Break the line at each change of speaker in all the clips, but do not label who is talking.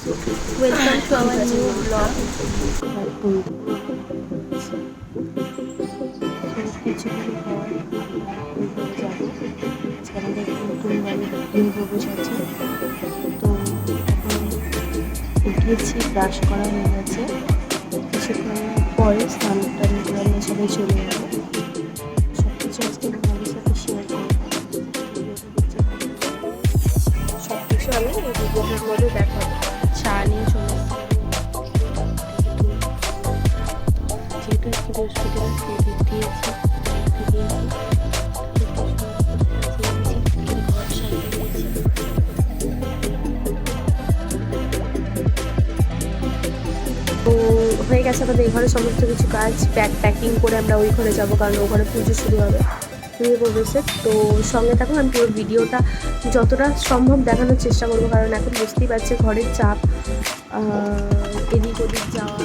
Welcome to our new blog. কিছুদিন পর আমরা যাবো, আজকে আমাদের নতুন বাড়ির নিউ প্রবেশ আছে। তো এখন উঠেছি, ব্রাশ করা হয়ে গেছে, কিছুক্ষণ পরে স্নান টান করে আমরা সবাই চলে যাবো। সব কিছু আজকে তোমাদের সাথে শেয়ার করবো, সব কিছু আমি এই ভিডিওটার মধ্যে দেখাবো। চা নিয়ে চলে যেহেতু আজকে বৃহস্পতিবার দিয়েছি তো হয়ে গেছে আমাদের এই ঘরে সমস্ত কিছু কাজ। প্যাকিং করে আমরা ওই ঘরে যাবো, কারণ ও ঘরে পুজো শুরু হবে নিউ প্রবেশের। তো সঙ্গে থাকুন, আমি পুরো ভিডিওটা যতটা সম্ভব দেখানোর চেষ্টা করবো, কারণ এখন বুঝতেই পারছে ঘরের চাপ, এদিক ওদিক যাওয়া।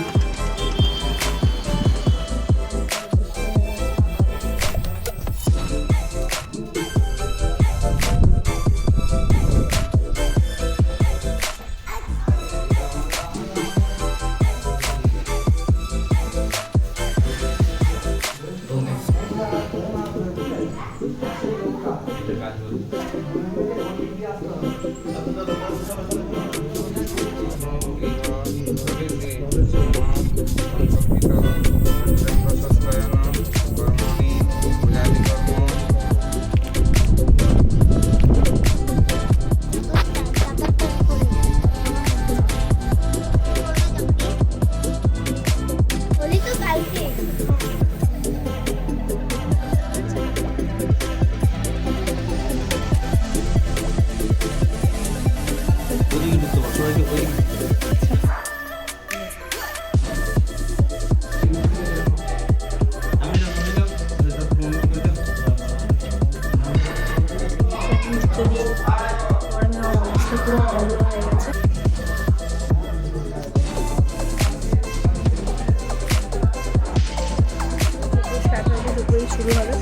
শুরু হবে,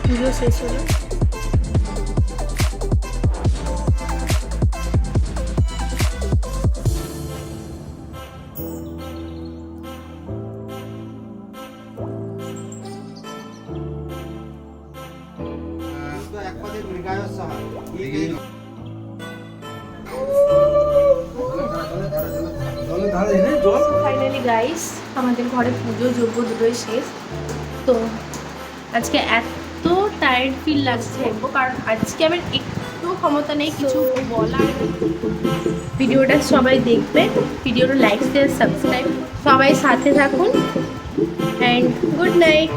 পুজো শেষ হলো। ফাইনালি গাইস, আমাদের ঘরে পুজো যোগ্য দুটোই শেষ। তো আজকে এত টায়ার্ড ফিল লাগছে, কারণ আজকে আমার একটু ক্ষমতা নেই কিছু বলার। ভিডিওটা সবাই দেখবে, ভিডিওটা লাইক শেয়ার সাবস্ক্রাইব সবাই সাথে থাকুন, অ্যান্ড গুড নাইট।